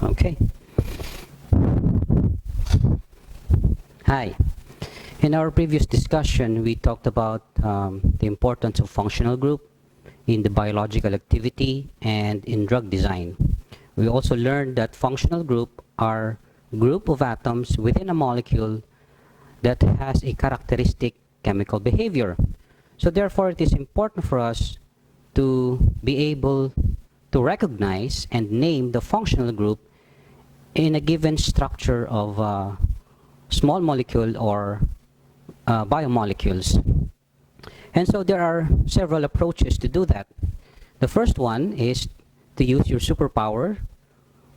Okay. Hi. In our previous discussion, we talked about the importance of functional group in the biological activity and in drug design. We also learned that functional group are group of atoms within a molecule that has a characteristic chemical behavior. So therefore, it is important for us to be able to recognize and name the functional group in a given structure of small molecule or biomolecules. And so there are several approaches to do that. The first one is to use your superpower,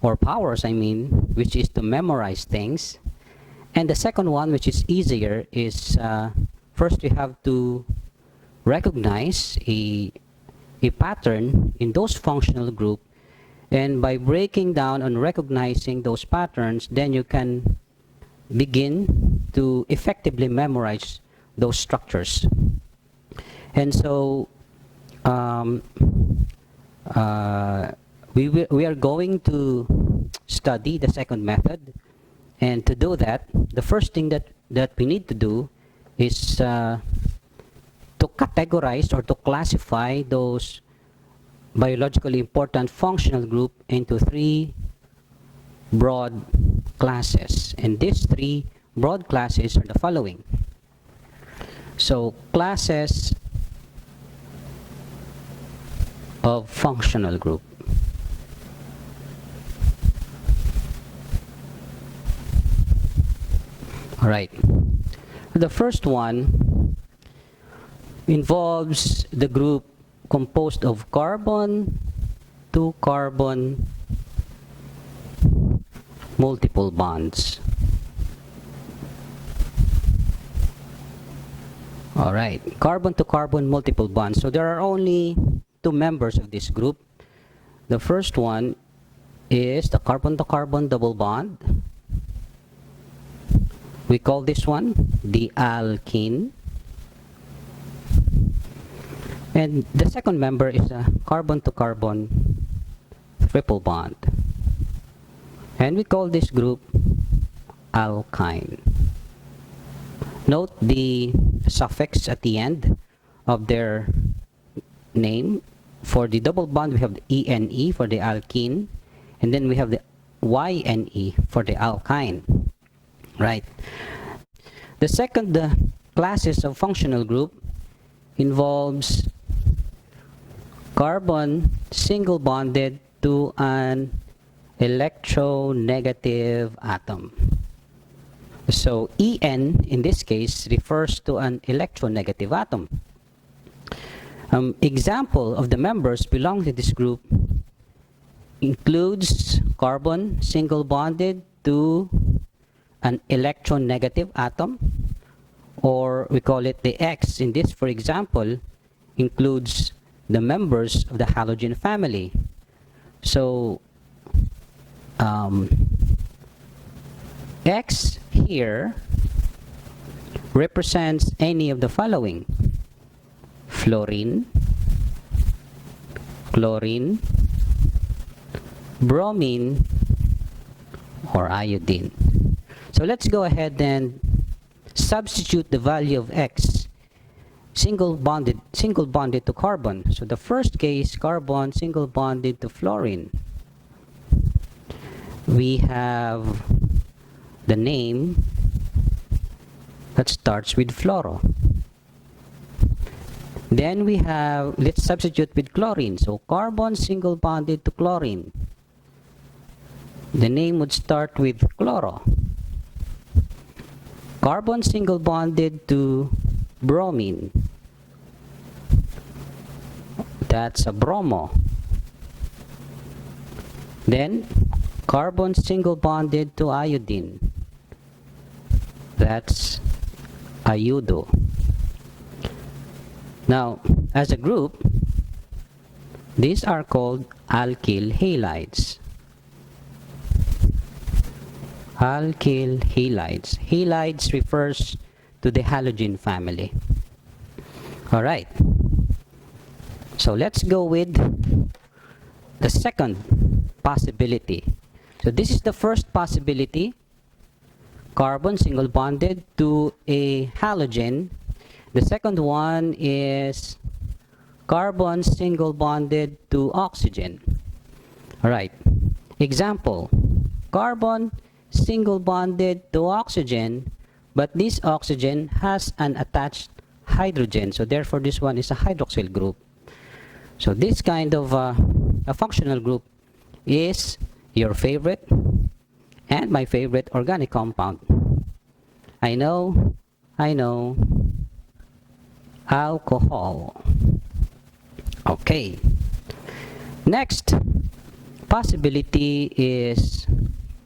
or powers I mean, which is to memorize things. And the second one, which is easier, is first you have to recognize a pattern in those functional group, and by breaking down and recognizing those patterns, then you can begin to effectively memorize those structures. And so we are going to study the second method, and to do that, the first thing that we need to do is to categorize or to classify those biologically important functional group into three broad classes. And these three broad classes are the following. So, classes of functional group. All right. The first one involves the group composed of carbon to carbon multiple bonds. All right, carbon to carbon multiple bonds. So there are only two members of this group. The first one is the carbon to carbon double bond. We call this one the alkene. And the second member is a carbon to carbon triple bond. And we call this group alkyne. Note the suffix at the end of their name. For the double bond, we have the ene for the alkene, and then we have the yne for the alkyne. Right. The second classes of functional group involves carbon single bonded to an electronegative atom. So En in this case refers to an electronegative atom. Example of the members belong to this group includes carbon single bonded to an electronegative atom, or we call it the X in this, for example, includes the members of the halogen family. So X here represents any of the following: fluorine, chlorine, bromine, or iodine. So let's go ahead and substitute the value of X single bonded to carbon. So the first case, carbon single bonded to fluorine. We have the name that starts with fluoro. Then we have, let's substitute with chlorine. So carbon single bonded to chlorine. The name would start with chloro. Carbon single bonded to bromine. That's a bromo. Then carbon single bonded to iodine. That's iodo. Now, as a group, these are called alkyl halides. Alkyl halides. Halides refers to the halogen family. All right. So let's go with the second possibility. So this is the first possibility. Carbon single bonded to a halogen. The second one is carbon single bonded to oxygen. All right. Example. Carbon single bonded to oxygen, but this oxygen has an attached hydrogen. So therefore, this one is a hydroxyl group. So this kind of a functional group is your favorite and my favorite organic compound. I know, alcohol. Okay. Next possibility is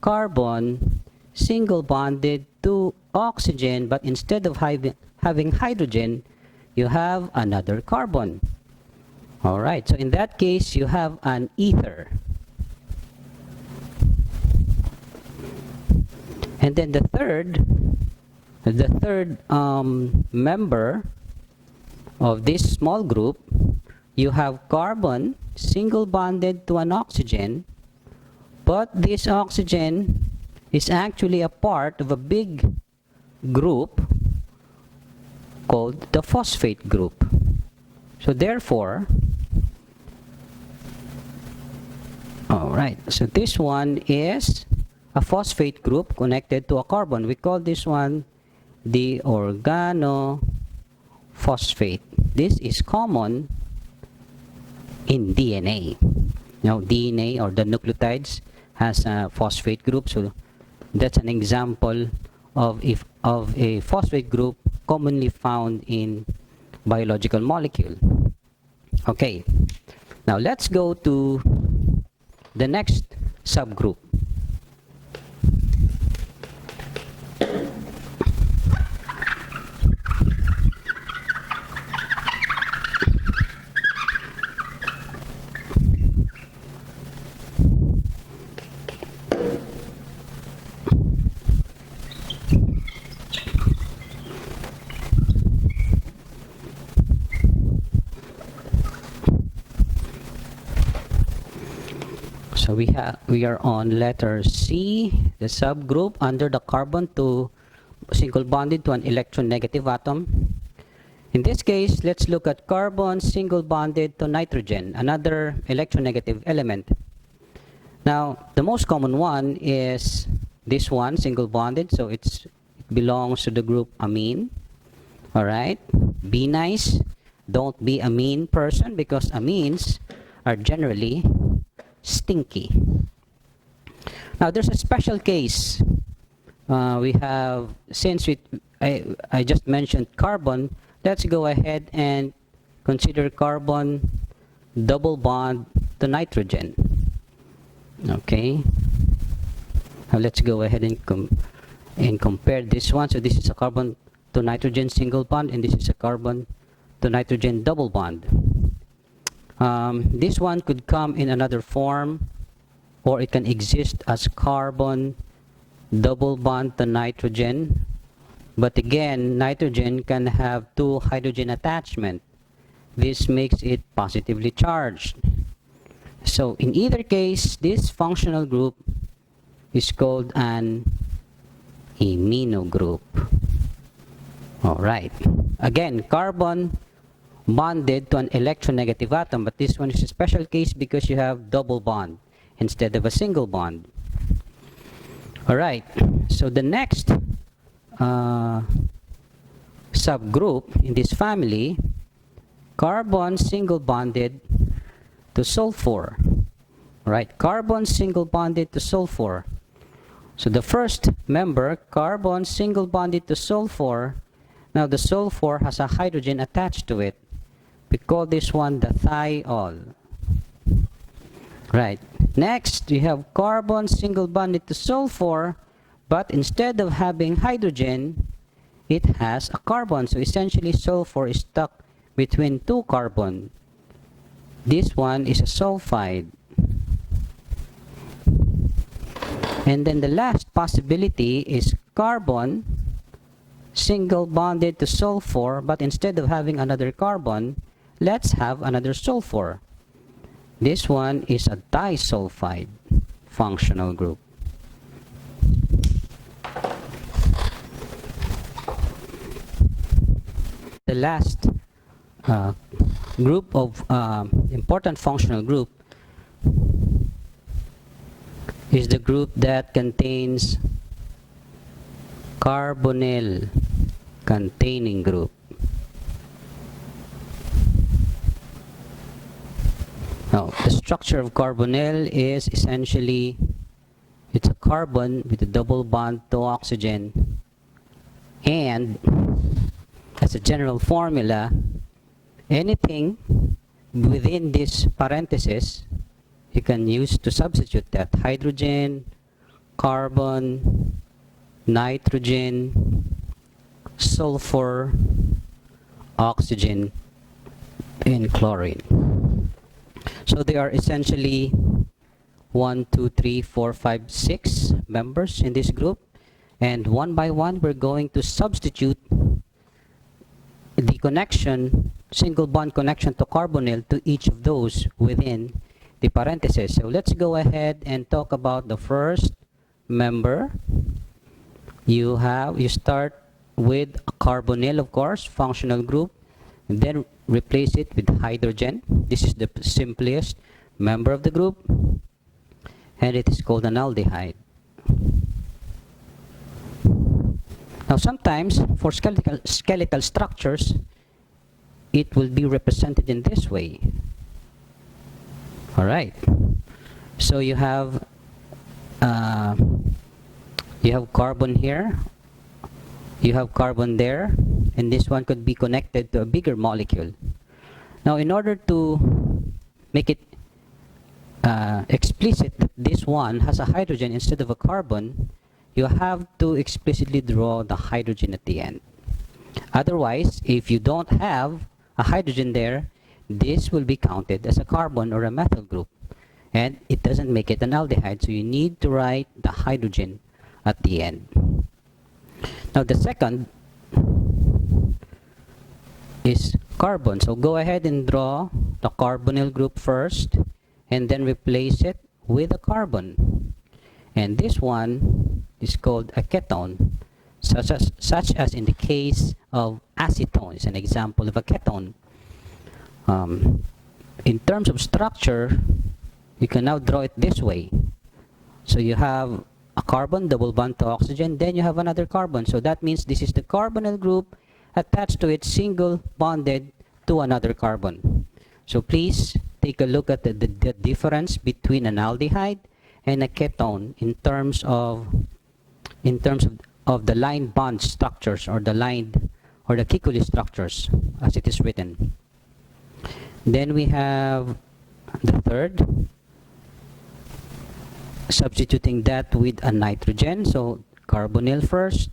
carbon single bonded to oxygen, but instead of having hydrogen, you have another carbon. All right, so in that case, you have an ether. And then the third member of this small group, you have carbon single bonded to an oxygen, but this oxygen is actually a part of a big group called the phosphate group. So therefore, all right, so this one is a phosphate group connected to a carbon. We call this one the organophosphate. This is common in DNA. Now, DNA or the nucleotides has a phosphate group, so that's an example of a phosphate group commonly found in biological molecule. Okay, now let's go to the next subgroup. So we are on letter C, the subgroup under the carbon to single bonded to an electronegative atom. In this case, let's look at carbon single bonded to nitrogen, another electronegative element. Now, the most common one is this one, single bonded, so it belongs to the group amine. All right, be nice. Don't be a mean person, because amines are generally stinky. Now there's a special case. We have, since I just mentioned carbon, let's go ahead and consider carbon double bond to nitrogen. Okay. Now let's go ahead and compare this one. So this is a carbon to nitrogen single bond, and this is a carbon to nitrogen double bond. This one could come in another form, or it can exist as carbon double bond to nitrogen. But again, nitrogen can have two hydrogen attachment. This makes it positively charged. So in either case, this functional group is called an imino group. All right. Again, carbon bonded to an electronegative atom, but this one is a special case because you have double bond instead of a single bond. All right, so the next subgroup in this family, carbon single bonded to sulfur. All right, carbon single bonded to sulfur. So the first member, carbon single bonded to sulfur. Now the sulfur has a hydrogen attached to it. We call this one the thiol. Right. Next, we have carbon single bonded to sulfur, but instead of having hydrogen, it has a carbon. So essentially, sulfur is stuck between two carbon. This one is a sulfide. And then the last possibility is carbon single bonded to sulfur, but instead of having another carbon, let's have another sulfur. This one is a disulfide functional group. the last group of important functional group is the group that contains carbonyl containing group. Now, the structure of carbonyl is essentially, it's a carbon with a double bond to oxygen, and as a general formula, anything within this parenthesis you can use to substitute that: hydrogen, carbon, nitrogen, sulfur, oxygen, and chlorine. So they are essentially 1, 2, 3, 4, 5, 6 members in this group, and one by one we're going to substitute the connection, single bond connection to carbonyl to each of those within the parenthesis. So let's go ahead and talk about the first member. You start with a carbonyl, of course, functional group, and then replace it with hydrogen. This is the simplest member of the group, and it is called an aldehyde. Now sometimes for skeletal structures, it will be represented in this way. All right. So you have carbon here, you have carbon there, and this one could be connected to a bigger molecule. Now in order to make it explicit that this one has a hydrogen instead of a carbon, you have to explicitly draw the hydrogen at the end. Otherwise, if you don't have a hydrogen there, this will be counted as a carbon or a methyl group, and it doesn't make it an aldehyde, so you need to write the hydrogen at the end. Now the second is carbon. So go ahead and draw the carbonyl group first, and then replace it with a carbon. And this one is called a ketone, such as in the case of acetone. It's an example of a ketone. In terms of structure, you can now draw it this way. So you have a carbon, double bond to oxygen, then you have another carbon. So that means this is the carbonyl group attached to it, single bonded to another carbon. So please take a look at the difference between an aldehyde and a ketone in terms of the line bond structures, or the Kikuli structures as it is written. Then we have the third, substituting that with a nitrogen. So carbonyl first,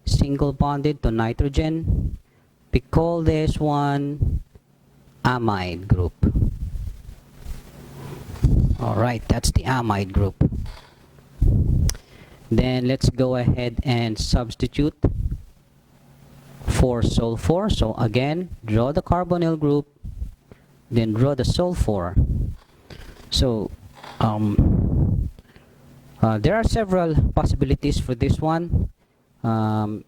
single bonded to nitrogen. We call this one amide group. Alright, that's the amide group. Then let's go ahead and substitute for sulfur. So again, draw the carbonyl group, then draw the sulfur. So there are several possibilities for this one. The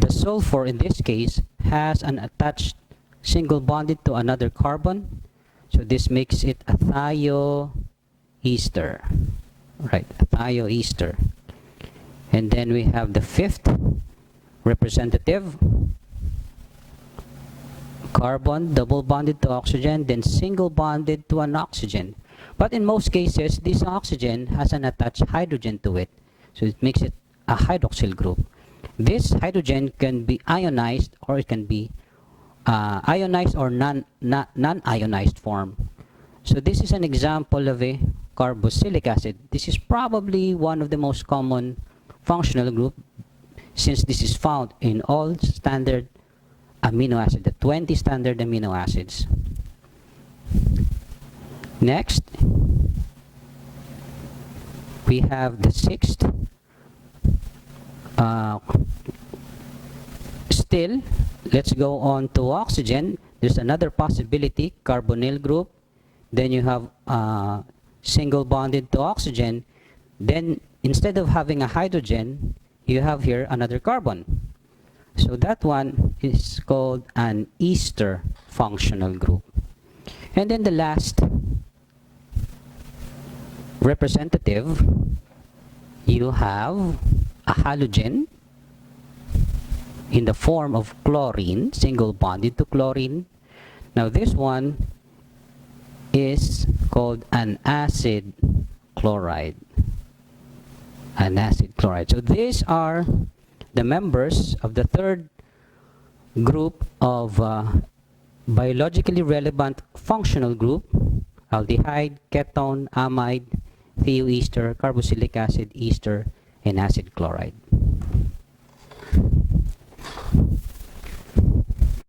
sulfur in this case has an attached single bonded to another carbon, so this makes it a thioester. Right, a thioester. And then we have the fifth representative, carbon double bonded to oxygen, then single bonded to an oxygen. But in most cases, this oxygen has an attached hydrogen to it, so it makes it a hydroxyl group. This hydrogen can be ionized, or it can be ionized or non-ionized form. So this is an example of a carboxylic acid. This is probably one of the most common functional group, since this is found in all standard amino acids, the 20 standard amino acids. Next, we have the sixth. Still, let's go on to oxygen. There's another possibility, carbonyl group. Then you have single bonded to oxygen. Then instead of having a hydrogen, you have here another carbon. So that one is called an ester functional group. And then the last representative, you have a halogen in the form of chlorine, single bonded to chlorine. Now this one is called an acid chloride. An acid chloride. So these are the members of the third group of biologically relevant functional group: aldehyde, ketone, amide, thioester, carboxylic acid, ester, and acid chloride.